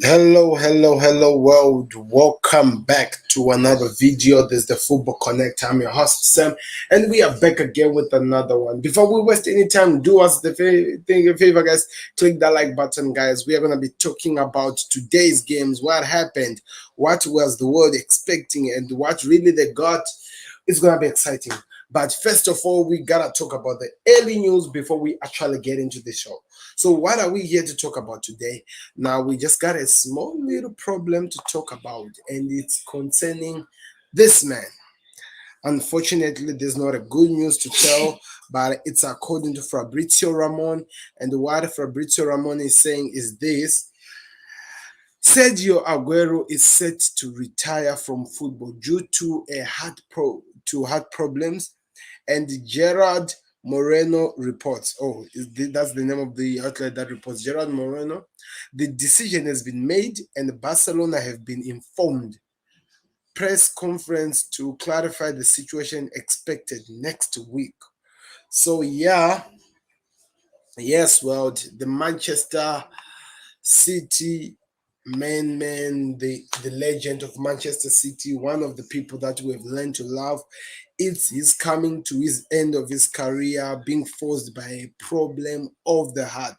Hello, world. Welcome back to another video. This is the Football Connect. I'm your host, Sam, and we are back again with another one. Before we waste any time, do us the favor, guys. Click that like button, guys. We are going to be talking about today's games, what happened, what was the world expecting, and what really they got. It's going to be exciting. But first of all, we got to talk about the early news before we actually get into the show. So what are we here to talk about today? Now, we just got a small little problem to talk about, and it's concerning this man. Unfortunately, there's not a good news to tell, but it's according to Fabrizio Ramon. And what Fabrizio Ramon is saying is this: Sergio Aguero is set to retire from football due to heart problems, and Gerard Moreno reports. That's the name of the outlet that reports. Gerard Moreno. The decision has been made, and Barcelona have been informed. Press conference to clarify the situation expected next week. So yes, well, the Manchester City the legend of Manchester City, one of the people that we have learned to love. He's coming to his end of his career, being forced by a problem of the heart.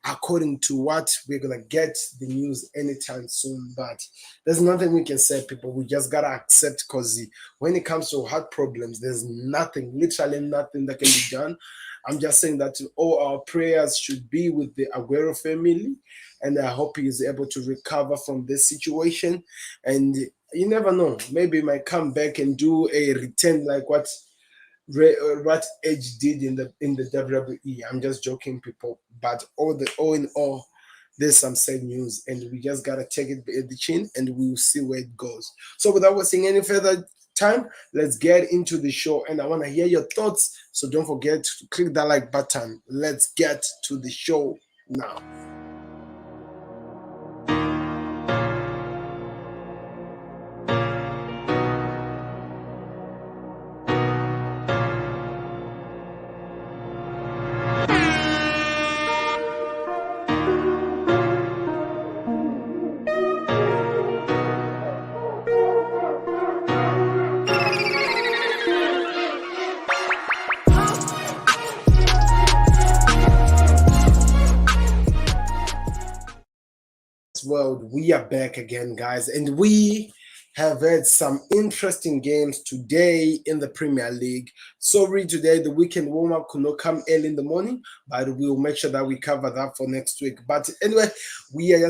According to what we're gonna get the news anytime soon, but there's nothing we can say, people. We just gotta accept, because when it comes to heart problems, there's literally nothing that can be done. I'm just saying that all our prayers should be with the Aguero family, and I hope he is able to recover from this situation. And you never know, maybe he might come back and do a return like what Edge did in the WWE. I'm just joking, people. But all in all, there's some sad news, and we just gotta take it at the chin, and we'll see where it goes. So without wasting any further time, let's get into the show, and I want to hear your thoughts. So don't forget to click that like button. Let's get to the show now. World, we are back again, guys, and we have had some interesting games today in the Premier League. Sorry, today the weekend warm-up could not come early in the morning, but we'll make sure that we cover that for next week. But anyway, we are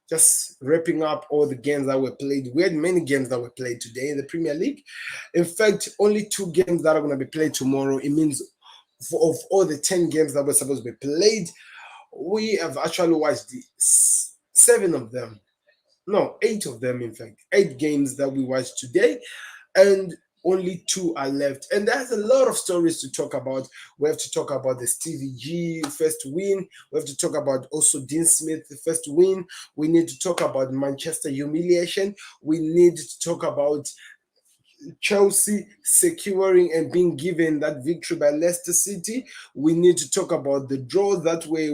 just wrapping up all the games that were played. We had many games that were played today in the Premier League. In fact, only 2 games that are going to be played tomorrow. It means of all the 10 games that were supposed to be played, we have actually watched 7 of them. No, 8 of them, in fact. 8 games that we watched today, and only 2 are left. And there's a lot of stories to talk about. We have to talk about the Stevie G first win. We have to talk about also Dean Smith the first win. We need to talk about Manchester humiliation. We need to talk about Chelsea securing and being given that victory by Leicester City. We need to talk about the draw that we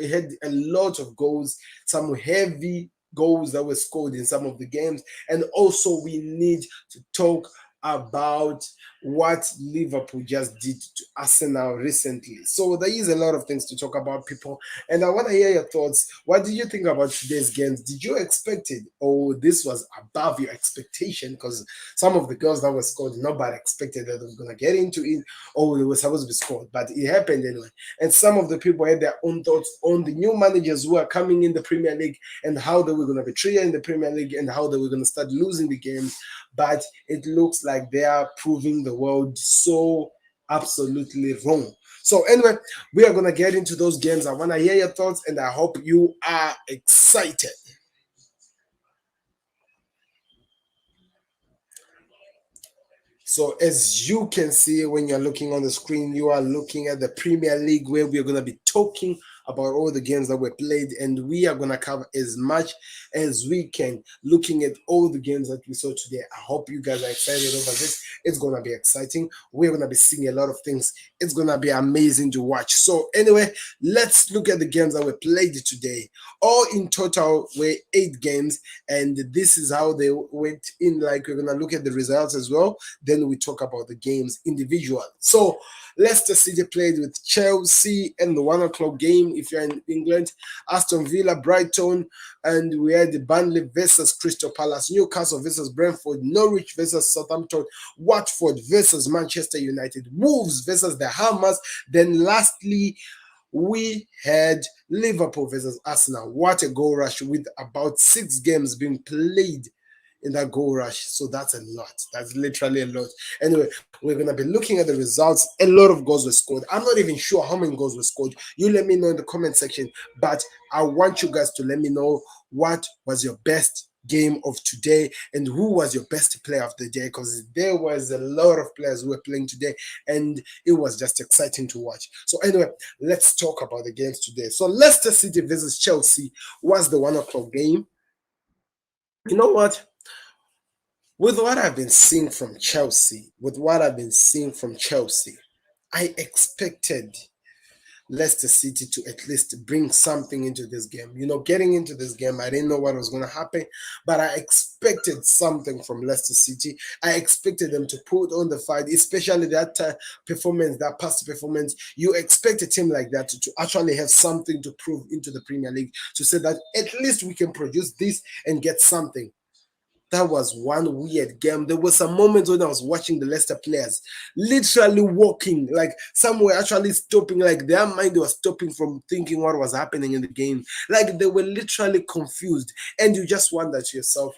had a lot of goals, some heavy goals that were scored in some of the games, and also we need to talk about what Liverpool just did to Arsenal recently. So there is a lot of things to talk about, people, and I want to hear your thoughts. What did you think about today's games? Did you expect it, or this was above your expectation? Because some of the goals that were scored, nobody expected that they were going to get into it, or it was supposed to be scored, but it happened anyway. And some of the people had their own thoughts on the new managers who are coming in the Premier League, and how they were going to be treated in the Premier League, and how they were going to start losing the games. But it looks like they are proving the world so absolutely wrong. So anyway, we are going to get into those games. I want to hear your thoughts, and I hope you are excited. So as you can see when you're looking on the screen, you are looking at the Premier League, where we're going to be talking about all the games that were played, and we are going to cover as much as we can looking at all the games that we saw today. I hope you guys are excited over this. It's going to be exciting. We're going to be seeing a lot of things. It's going to be amazing to watch. So anyway, let's look at the games that were played today. All in total were 8 games, and this is how they went in. Like, we're going to look at the results as well. Then we talk about the games individually. So Leicester City played with Chelsea in the 1 o'clock game if you're in England. Aston Villa, Brighton, and we had Burnley versus Crystal Palace, Newcastle versus Brentford, Norwich versus Southampton, Watford versus Manchester United, Wolves versus the Hammers. Then lastly, we had Liverpool versus Arsenal. What a goal rush, with about 6 games being played in that goal rush. So that's a lot. That's literally a lot. Anyway, we're going to be looking at the results. A lot of goals were scored. I'm not even sure how many goals were scored. You let me know in the comment section. But I want you guys to let me know what was your best game of today and who was your best player of the day, because there was a lot of players who were playing today and it was just exciting to watch. So anyway, let's talk about the games today. So Leicester City versus Chelsea was the 1 o'clock game. You know what? With what I've been seeing from Chelsea, I expected Leicester City to at least bring something into this game. You know, getting into this game, I didn't know what was going to happen, but I expected something from Leicester City. I expected them to put on the fight, especially that performance, that past performance. You expect a team like that to actually have something to prove into the Premier League, to say that at least we can produce this and get something. That was one weird game. There were some moments when I was watching the Leicester players literally walking, like some were actually stopping, like their mind was stopping from thinking what was happening in the game. Like they were literally confused. And you just wonder to yourself,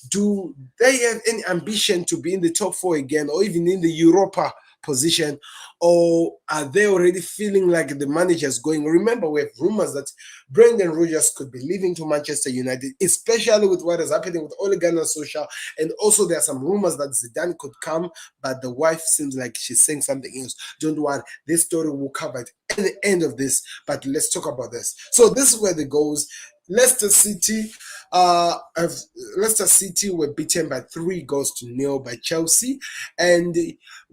do they have any ambition to be in the top 4 again, or even in the Europa position, or are they already feeling like the manager's going? Remember, we have rumors that Brendan Rodgers could be leaving to Manchester United, especially with what is happening with Ole Gunnar Solskjaer, and also there are some rumors that Zidane could come, but the wife seems like she's saying something else. Don't worry, this story will cover it at the end of this, but let's talk about this. So this is where the goals. Leicester City were beaten by 3-0 by Chelsea, and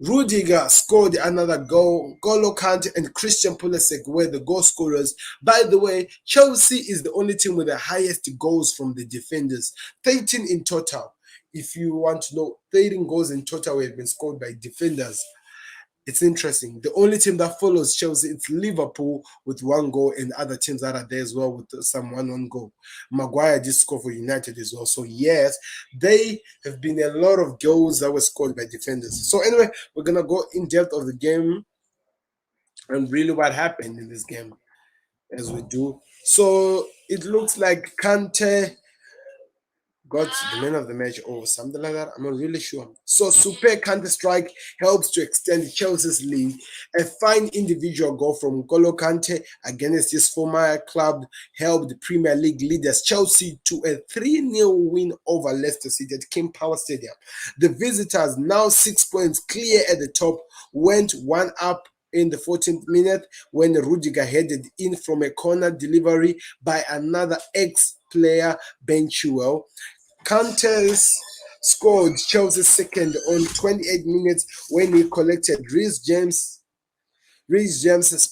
Rudiger scored another goal. Golo Kante and Christian Pulisic were the goal scorers. By the way, Chelsea is the only team with the highest goals from the defenders, 13 in total. If you want to know, 13 goals in total have been scored by defenders. It's interesting. The only team that follows Chelsea, it's Liverpool with 1 goal, and other teams that are there as well with some 1-1 goal. Maguire did score for United as well. So yes, they have been a lot of goals that were scored by defenders. So anyway, we're going to go in depth of the game and really what happened in this game as we do. So it looks like Kante got the man of the match or something like that. I'm not really sure. So super Counter Strike helps to extend Chelsea's lead. A fine individual goal from Golo Kante against his former club helped the Premier League leaders Chelsea to a 3-0 win over Leicester City at King Power Stadium. The visitors, now 6 points clear at the top, went 1 up in the 14th minute when Rudiger headed in from a corner delivery by another ex-player, Ben Chilwell. Kante scored Chelsea's second on 28 minutes when he collected Reece James's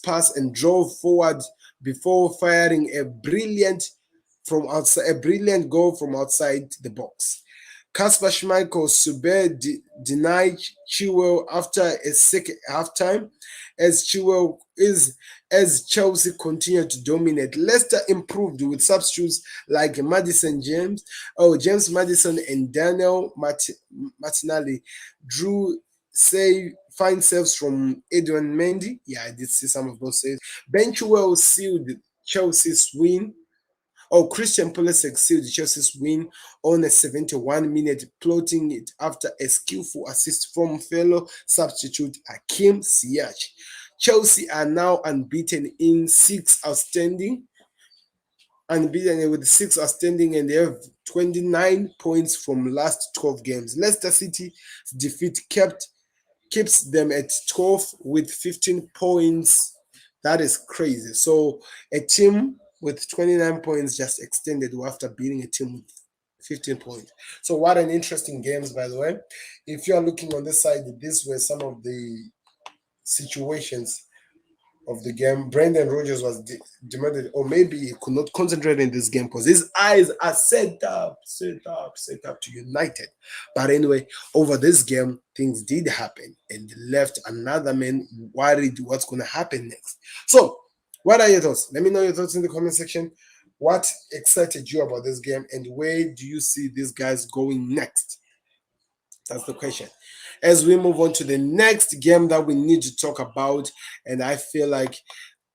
pass and drove forward before firing a brilliant goal from outside the box. Kasper Schmeichel denied Chilwell after a second halftime as Chelsea continued to dominate. Leicester improved with substitutes like James Maddison and Daniel Martinelli drew fine saves from Edouard Mendy. Yeah, I did see some of those saves. Ben Chilwell sealed Chelsea's win. Christian Pulisic sealed Chelsea's win on a 71-minute, plotting it after a skillful assist from fellow substitute Hakim Ziyech. Chelsea are now unbeaten with 6 outstanding, and they have 29 points from last 12 games. Leicester City's defeat keeps them at 12 with 15 points That is crazy. So a team with 29 points just extended after beating a team with 15 points. So what an interesting games, by the way. If you are looking on this side, these were some of the situations of the game. Brendan Rodgers was demanded, or maybe he could not concentrate in this game because his eyes are set up to United. But anyway, over this game, things did happen and left another man worried what's going to happen next. So, what are your thoughts? Let me know your thoughts in the comment section. What excited you about this game, and where do you see these guys going next? That's the question. As we move on to the next game that we need to talk about, and I feel like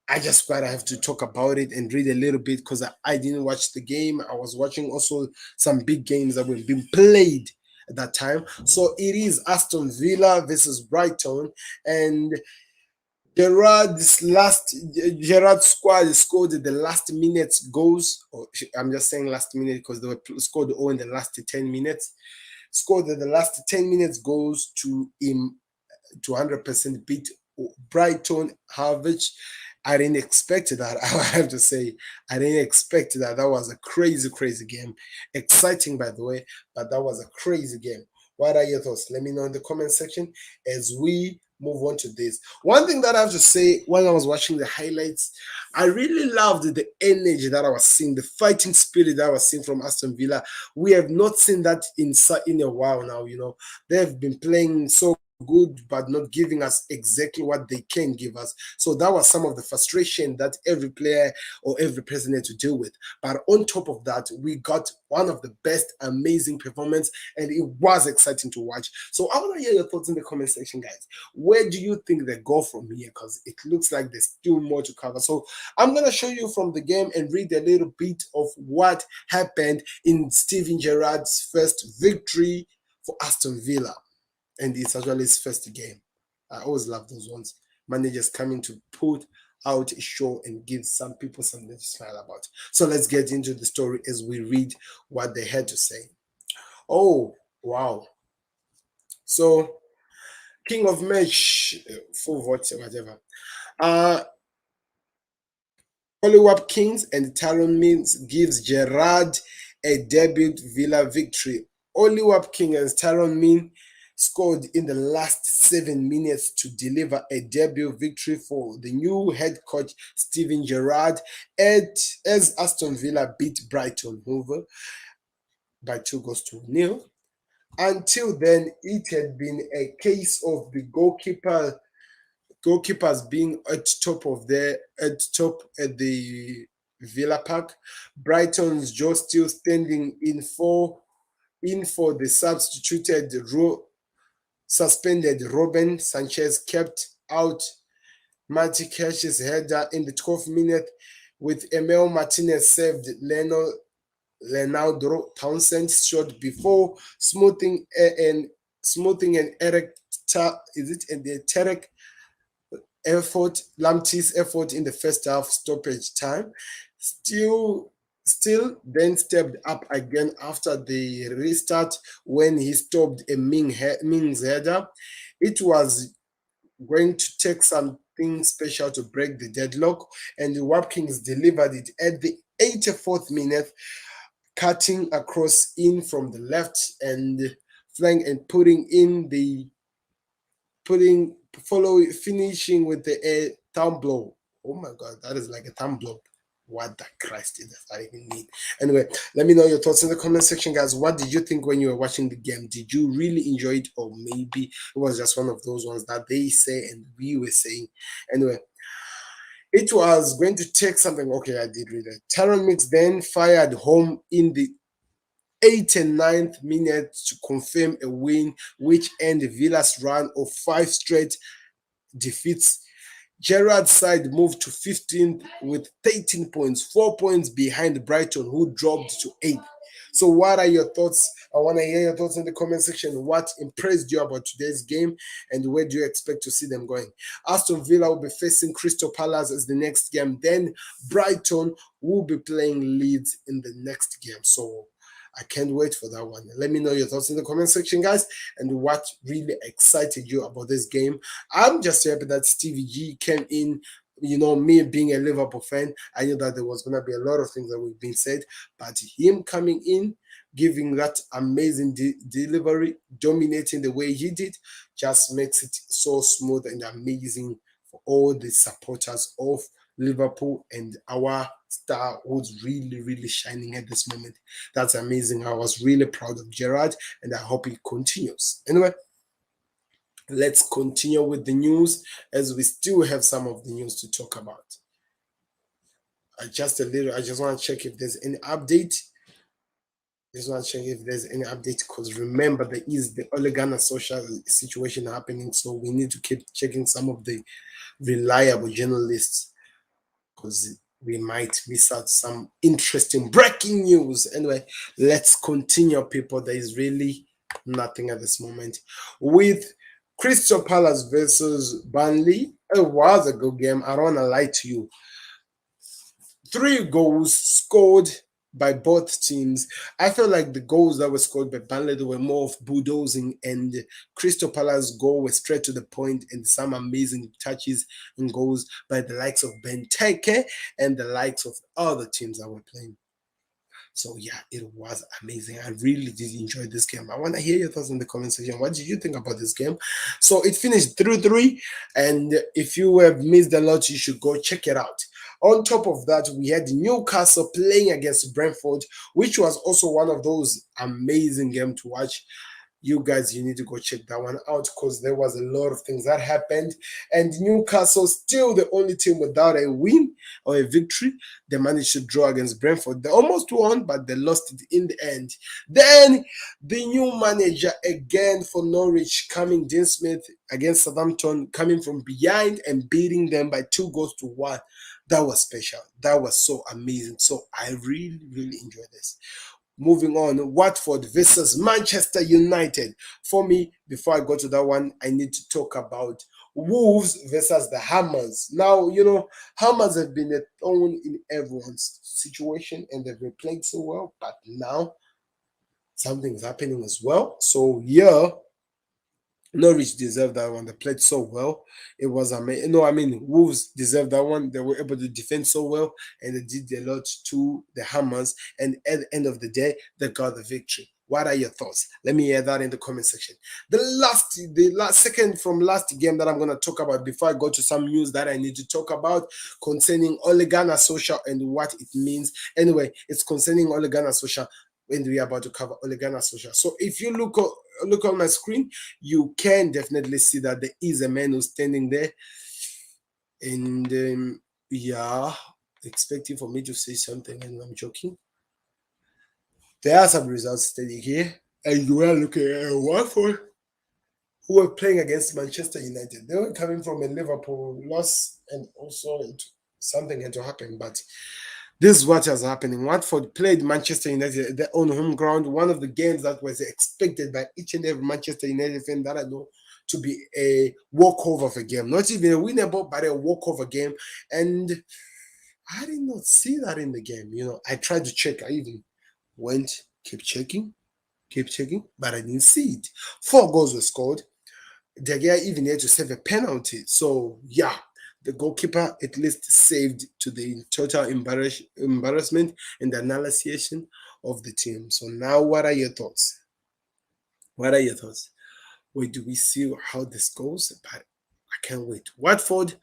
I just gotta have to talk about it and read a little bit because I didn't watch the game. I was watching also some big games that were being played at that time. So it is Aston Villa versus Brighton, and Gerard's squad scored the last minute goals. Or I'm just saying last minute because they were scored all in the last 10 minutes. Scored the last 10 minutes goals to him to 100% beat Brighton. Harvich. I didn't expect that. I have to say, I didn't expect that. That was a crazy, crazy game. Exciting, by the way, but that was a crazy game. What are your thoughts? Let me know in the comment section as we move on to this. One thing that I have to say when I was watching the highlights, I really loved the energy that I was seeing, the fighting spirit that I was seeing from Aston Villa. We have not seen that in a while now. They've been playing so good but not giving us exactly what they can give us. So that was some of the frustration that every player or every person had to deal with. But on top of that, we got one of the best amazing performance, and it was exciting to watch. So I want to hear your thoughts in the comment section, guys. Where do you think they go from here? Because it looks like there's still more to cover. So I'm going to show you from the game and read a little bit of what happened in Steven Gerrard's first victory for Aston Villa. And it's actually his first game. I always love those ones. Managers coming to put out a show and give some people something to smile about. So let's get into the story as we read what they had to say. Oh, wow. So, King of Match, full vote, whatever. Hollywood Kings and Tyrone Mings gives Gerard a debut Villa victory. Hollywood King and Tyrone Mings scored in the last 7 minutes to deliver a debut victory for the new head coach Steven Gerrard as Aston Villa beat Brighton Hove by 2-0. Until then, it had been a case of the goalkeepers being at the Villa Park. Brighton's Joe still standing in for the suspended Robin Sanchez kept out Marty Cash's header in the 12th minute, with Emil Martinez saved Leonardo Townsend shot before smoothing an Eric Tarek Lamptey's effort in the first half stoppage time. Still then stepped up again after the restart when he stopped a Mings header. It was going to take something special to break the deadlock, and the Watkins delivered it at the 84th minute, cutting across in from the left and flank and finishing with a thumb blow. Oh my god, that is like a thumb blow. What the Christ does that even mean? Anyway, let me know your thoughts in the comment section, guys. What did you think when you were watching the game? Did you really enjoy it, or maybe it was just one of those ones that they say and we were saying? Anyway, it was going to take something. Okay, I did read it. Tyrone Mings then fired home in the 89th minute to confirm a win, which ended Villa's run of 5 straight defeats. Gerard's side moved to 15th with 13 points, 4 points behind Brighton, who dropped to 8th. So what are your thoughts? I want to hear your thoughts in the comment section. What impressed you about today's game, and where do you expect to see them going? Aston Villa will be facing Crystal Palace as the next game. Then Brighton will be playing Leeds in the next game. So I can't wait for that one. Let me know your thoughts in the comment section, guys, and what really excited you about this game. I'm just happy that Stevie G came in Me being a Liverpool fan, I knew that there was going to be a lot of things that were being said, but him coming in, giving that amazing delivery, dominating the way he did, just makes it so smooth and amazing for all the supporters of Liverpool and our star who's really, really shining at this moment. That's amazing. I was really proud of Gerard, and I hope he continues. Anyway, let's continue with the news as we still have some of the news to talk about. I just want to check if there's any update. Because remember, there is the Ole Gunnar social situation happening, so we need to keep checking some of the reliable journalists because we might miss out some interesting breaking news. Anyway, let's continue, people. There is really nothing at this moment. With Crystal Palace versus Burnley, it was a good game. I don't want to lie to you. 3 goals scored by both teams. I felt like the goals that were scored by Burnley were more of bulldozing, and Crystal Palace goal was straight to the point, and some amazing touches and goals by the likes of Benteke and the likes of other teams that were playing. So yeah, it was amazing. I really did enjoy this game. I want to hear your thoughts in the comment section. What did you think about this game? So it finished 3-3, and if you have missed a lot, you should go check it out. On top of that, we had Newcastle playing against Brentford, which was also one of those amazing games to watch. You guys, you need to go check that one out because there was a lot of things that happened. And Newcastle still the only team without a win or a victory. They managed to draw against Brentford. They almost won, but they lost it in the end. Then the new manager again for Norwich coming, Dean Smith, against Southampton, coming from behind and beating them by 2-1. That was special. That was so amazing. So I really, really enjoyed this. Moving on, Watford versus Manchester United. For me, before I go to that one, I need to talk about Wolves versus the Hammers. Now, Hammers have been a thorn in everyone's situation and they've been playing so well, but now something's happening as well. So, yeah, Norwich deserved that one. They played so well. It was amazing. No, I mean, Wolves deserved that one. They were able to defend so well, and they did a lot to the Hammers. And at the end of the day, they got the victory. What are your thoughts? Let me hear that in the comment section. The last second from last game that I'm going to talk about before I go to some news that I need to talk about concerning Ole Gunnar Solskjaer and what it means. Anyway, it's concerning Ole Gunnar Solskjaer, and we are about to cover Ole Gunnar Solskjaer. So if you look on my screen, you can definitely see that there is a man who's standing there, and yeah, expecting for me to say something, and I'm joking. There are some results standing here, and you are looking at Watford, who were playing against Manchester United. They were coming from a Liverpool loss, and also something had to happen, but this is what was happening. Watford played Manchester United at their own home ground. One of the games that was expected by each and every Manchester United fan that I know to be a walkover of a game. Not even a winnable, but a walkover game. And I did not see that in the game. I tried to check. I even went, keep checking, but I didn't see it. 4 goals were scored. De Gea even had to save a penalty. So, yeah, the goalkeeper at least saved to the total embarrassment and the annihilation of the team. So now what are your thoughts? Wait, do we see how this goes? But I can't wait. Watford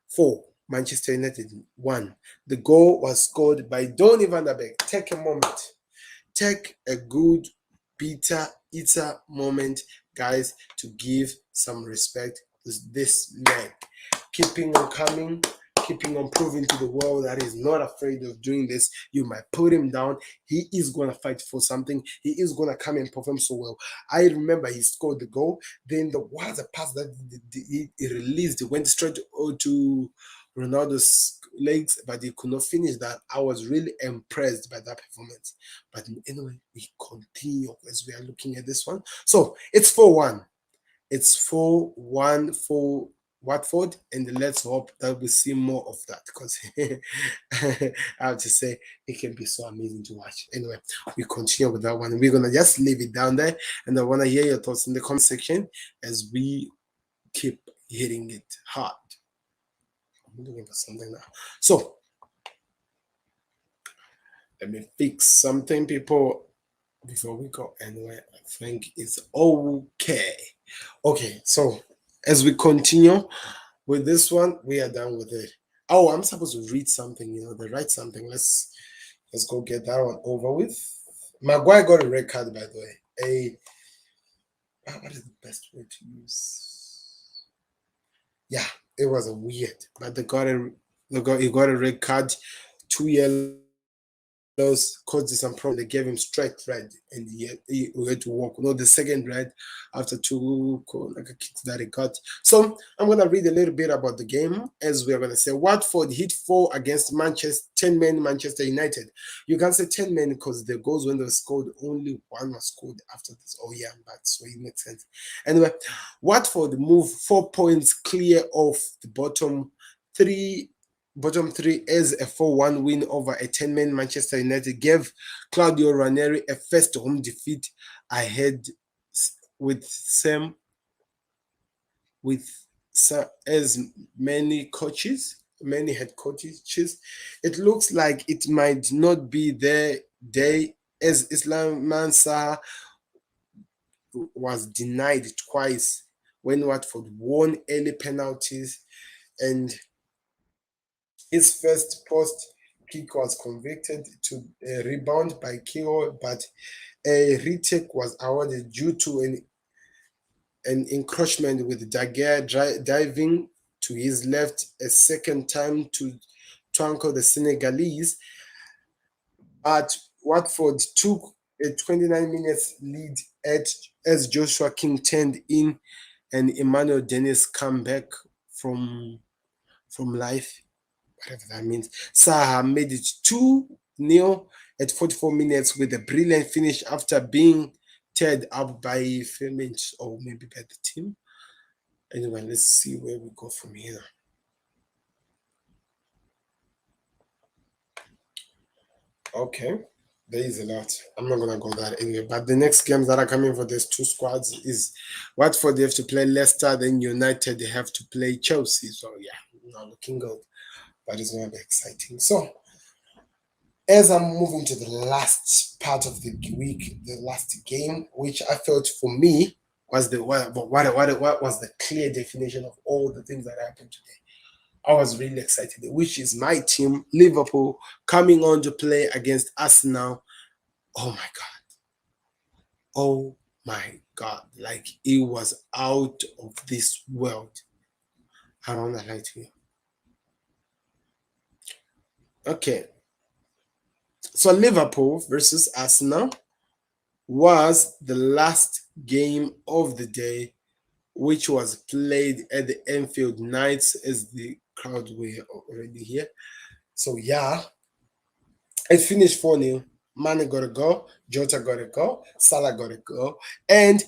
4, Manchester United 1. The goal was scored by Donny van der Beek. Take a moment. Take a good Peter Eater moment, guys, to give some respect to this man. Keeping on coming, keeping on proving to the world that he's not afraid of doing this. You might put him down. He is going to fight for something. He is going to come and perform so well. I remember he scored the goal. Then there was a pass that he released. It went straight to Ronaldo's legs, but he could not finish that. I was really impressed by that performance. But anyway, we continue as we are looking at this one. So it's 4-1. It's 4-1 for Watford, and let's hope that we see more of that because I have to say it can be so amazing to watch. Anyway, we continue with that one. We're gonna just leave it down there, and I want to hear your thoughts in the comment section as we keep hitting it hard. I'm looking for something now. So let me fix something, people, before we go anywhere. I think it's okay. Okay, so as we continue with this one, we are done with it. Oh, I'm supposed to read something, they write something. Let's go get that one over with. Maguire got a red card, by the way. What is the best way to use? Yeah, it was a weird, but he got a red card, 2 yellows, caused some problem. They gave him straight red, and he had to walk. No, the second red after 2 kicks that he got. So I'm gonna read a little bit about the game, as we are gonna say. Watford hit 4 against 10 men Manchester United. You can say 10 men because the goals when they were scored, only one was scored after this. Oh yeah, but so it makes sense. Anyway, Watford moved 4 points clear of the bottom three as a 4-1 win over a 10-man Manchester United gave Claudio Ranieri a first home defeat ahead with as many head coaches. It looks like it might not be their day, as Islam Mansa was denied twice when Watford won early penalties, and his first post kick was converted to a rebound by Keo, but a retake was awarded due to an encroachment, with Daguerre diving to his left a second time to tackle the Senegalese. But Watford took a 29 minutes lead as Joshua King turned in and Emmanuel Dennis come back from life, whatever that means. Saha made it 2-0 at 44 minutes with a brilliant finish after being teared up by Ferment, or maybe by the team. Anyway, let's see where we go from here. Okay, there is a lot. I'm not gonna go that anyway. But the next games that are coming for these two squads is Watford. They have to play Leicester, then United they have to play Chelsea. So yeah, not looking good, but it's gonna be exciting. So as I'm moving to the last part of the week, the last game, which I felt for me was what was the clear definition of all the things that happened today. I was really excited, which is my team, Liverpool, coming on to play against Arsenal. Oh my God. Oh my God. Like, it was out of this world. I don't want to lie to you. Okay. So Liverpool versus Arsenal was the last game of the day, which was played at the Anfield Knights, as the crowd were already here. So yeah, it finished 4-0. Mane got a goal, Jota got a goal, Salah got a goal, and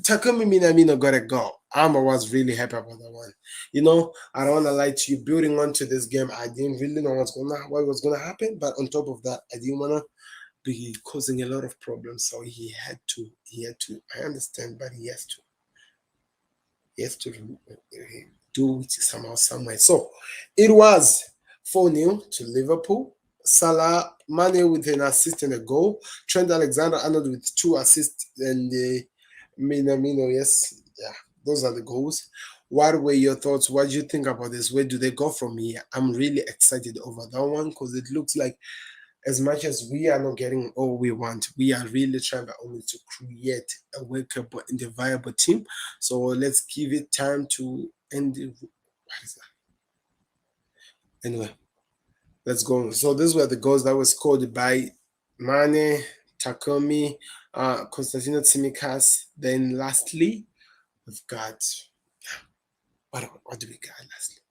Takumi Minamino got a goal. Armour was really happy about that one. I don't want to lie to you. Building onto this game, I didn't really know what was gonna happen, but on top of that, I didn't wanna be causing a lot of problems. So he had to. I understand, but he has to do it somehow, somewhere. So it was 4-0 to Liverpool. Salah, Mane with an assist and a goal. Trent Alexander-Arnold with 2 assists, and Minamino, yes. Yeah, those are the goals. What were your thoughts? What do you think about this? Where do they go from here? I'm really excited over that one, because it looks like, as much as we are not getting all we want, we are really trying only to create a workable and a viable team. So let's give it time to end. What is that? Anyway, let's go. So these were the goals that were scored by Mane, Takumi, Konstantino Tsimikas. Then lastly, we've got, what do we got lastly?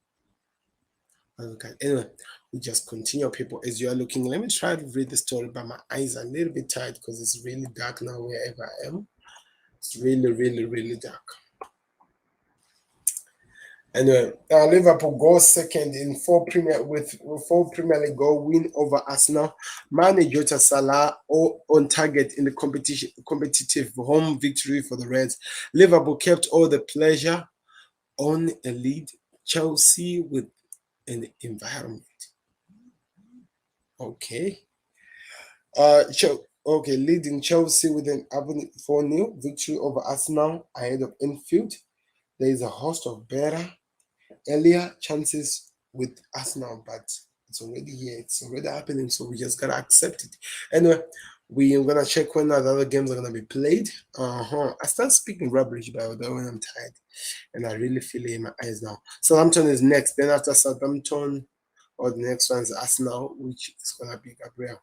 Anyway, we just continue, people, as you are looking. Let me try to read the story, but my eyes are a little bit tired because it's really dark now wherever I am. It's really, really, really dark. Anyway, Liverpool goes second in 4 Premier League goal win over Arsenal. Mane, Jota, Salah all on target in the competitive home victory for the Reds. Liverpool kept all the pleasure on a lead Chelsea with an environment. Okay. Leading Chelsea with an 4-0 victory over Arsenal ahead of Enfield. There is a host of better, earlier chances with Arsenal, but it's already here. It's already happening, so we just gotta accept it. Anyway, we are gonna check when the other games are gonna be played. I start speaking rubbish by the way when I'm tired, and I really feel it in my eyes now. Southampton is next. Then after Southampton, or the next one is Arsenal, which is gonna be Gabriel.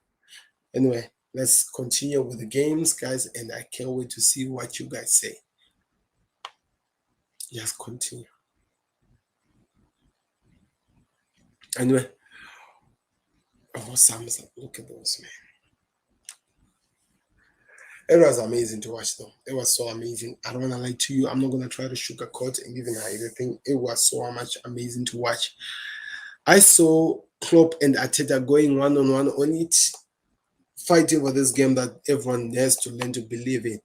Anyway, let's continue with the games, guys, and I can't wait to see what you guys say. Just continue. Anyway, Samsung, look at those, man. It was amazing to watch, though. It was so amazing. I don't want to lie to you. I'm not going to try to sugarcoat and give an everything. It was so much amazing to watch. I saw Klopp and Arteta going one-on-one on it, fighting for this game that everyone has to learn to believe in,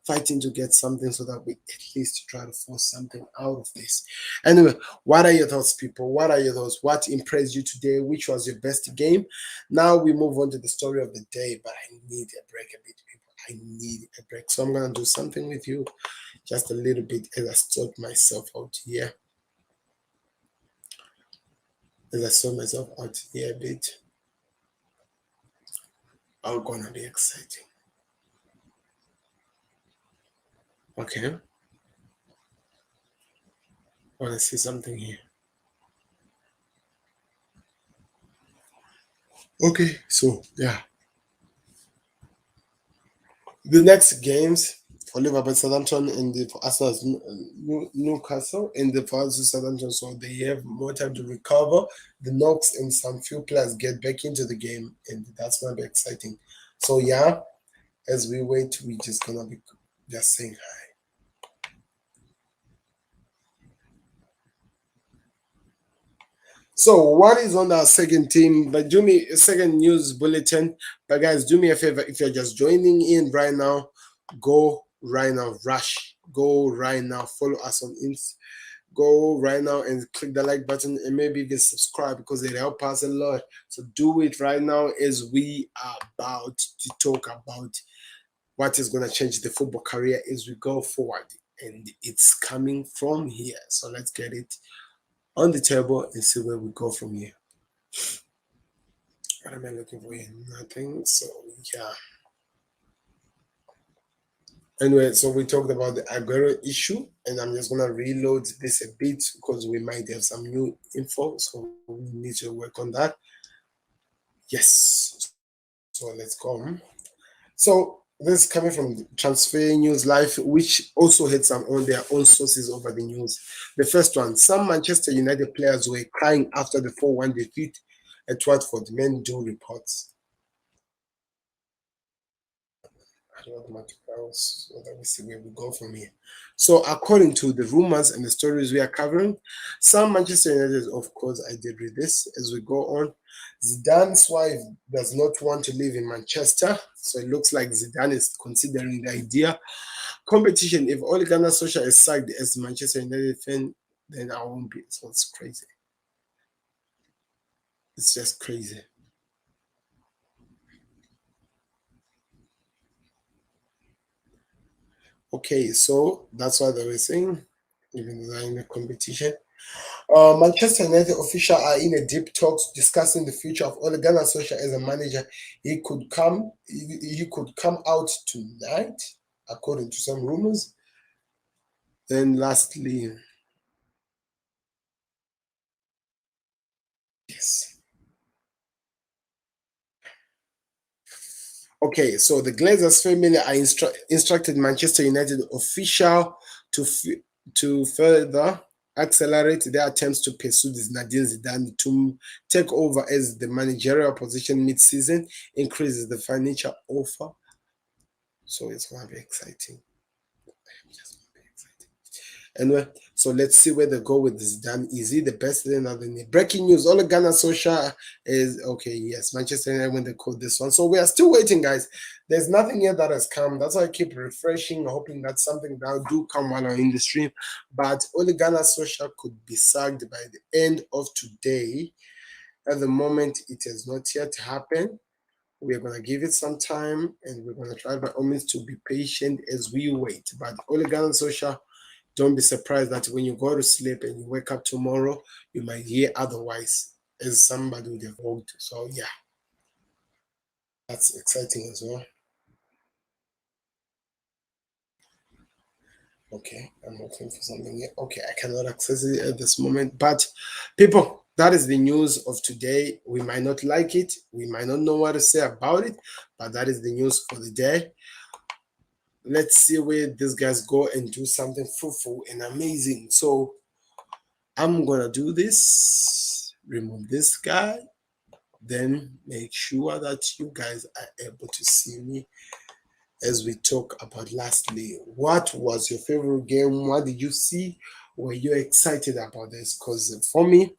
fighting to get something so that we at least try to force something out of this. Anyway, what are your thoughts, people? What are your thoughts? What impressed you today? Which was your best game? Now we move on to the story of the day, but I need a break a bit, people. I need a break. So I'm going to do something with you just a little bit as I sort myself out here. As I sort myself out here a bit. I'm going to be exciting. Okay. I want to see something here. Okay, so yeah. The next games for Liverpool, Southampton, and for Arsenal, Newcastle, and for Arsenal, Southampton, so they have more time to recover the knocks and some few players get back into the game, and that's gonna be exciting. So yeah, as we wait, we just gonna be just saying hi. So what is on our second team? But do me a second news bulletin. But guys, do me a favor if you're just joining in right now, go right now, rush, go right now, follow us on Insta. Go right now and click the like button and maybe even subscribe because it helps us a lot. So do it right now as we are about to talk about what is going to change the football career as we go forward. And it's coming from here. So let's get it on the table and see where we go from here. What am I looking for here? Nothing. So yeah. Anyway, so we talked about the Aguero issue, and I'm just gonna reload this a bit because we might have some new info, so we need to work on that. Yes. So let's go. So this is coming from Transfer News Live, which also had some on their own sources over the news. The first one: some Manchester United players were crying after the 4-1 defeat at Watford. Men do reports. Else, so let me see where we go from here. So, according to the rumors and the stories we are covering, some Manchester United, of course, I did read this as we go on. Zidane's wife does not want to live in Manchester, so it looks like Zidane is considering the idea. Competition: if Ole Gunnar Solskjaer is sacked as Manchester United fan, then I won't be. So it's crazy. It's just crazy. Okay, so that's what they were saying, even though in the competition. Manchester United officials are in a deep talks discussing the future of Ole Gunnar Solskjaer as a manager. He could come out tonight, according to some rumors. Then lastly, yes. Okay, so the Glazers family are instructed Manchester United official to further accelerate their attempts to pursue this Nadine Zidane to take over as the managerial position mid-season, increases the financial offer. So it's going to be exciting. Anyway, So let's see where they go with this. Done. Is he the best? Breaking news: Ole Gunnar Solskjaer is okay. Yes, Manchester United when they called this one. So we are still waiting, guys. There's nothing yet that has come. That's why I keep refreshing, hoping that something that do come while I'm in the stream. But Ole Gunnar Solskjaer could be sacked by the end of today. At the moment, it has not yet happened. We're going to give it some time, and we're going to try by all means to be patient as we wait. But Ole Gunnar Solskjaer, don't be surprised that when you go to sleep and you wake up tomorrow, you might hear otherwise as somebody would have walked. So, yeah, that's exciting as well. Okay, I'm looking for something here. Okay, I cannot access it at this moment. But, people, that is the news of today. We might not like it. We might not know what to say about it. But that is the news for the day. Let's see where these guys go and do something fruitful and amazing. So I'm gonna do this, remove this guy, then make sure that you guys are able to see me as we talk about lastly. What was your favorite game? What did you see? Were you excited about this? Because for me,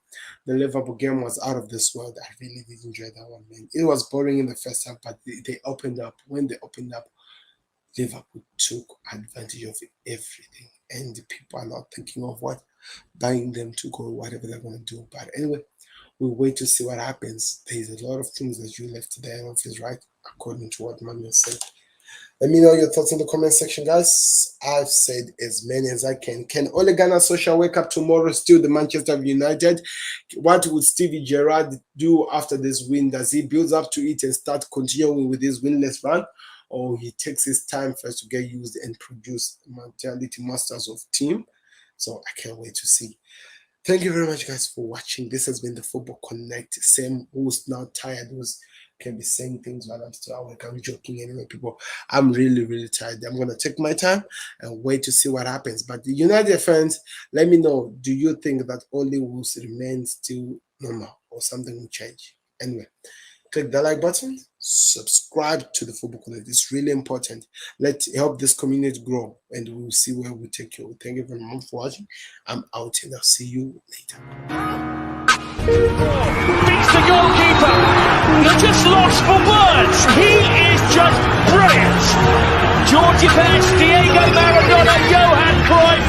the Liverpool game was out of this world. I really did enjoy that one, man. It was boring in the first half, but they opened up. When they opened up, Liverpool took advantage of everything, and the people are not thinking of what buying them to go, whatever they're going to do. But anyway, we'll wait to see what happens. There's a lot of things that you left there in office, right? According to what Manuel said. Let me know your thoughts in the comment section, guys. I've said as many as I can. Can Ole Gunnar Solskjaer wake up tomorrow still the Manchester United? What would Stevie Gerard do after this win? Does he build up to it and start continuing with his winless run? Or he takes his time first to get used and produce mentality masters of team? So I can't wait to see. Thank you very much, guys, for watching. This has been the Football Connect. Same who's now tired, who's can be saying things while I'm still awake. I'm joking anyway, people. I'm really, really tired. I'm going to take my time and wait to see what happens. But the United fans, let me know, do you think that Ole will remain still normal or something will change? Anyway, click the like button, subscribe to the Football Connect. It's really important. Let's help this community grow, and we'll see where we take you. Thank you very much for watching. I'm out, and I'll see you later. Beats the goalkeeper. They're just lost for words. He is just brilliant. Georgie Best, Diego Maradona, Johan Cruyff.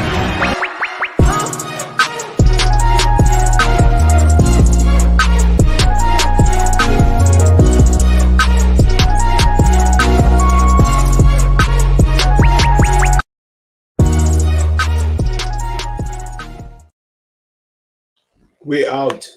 We're out.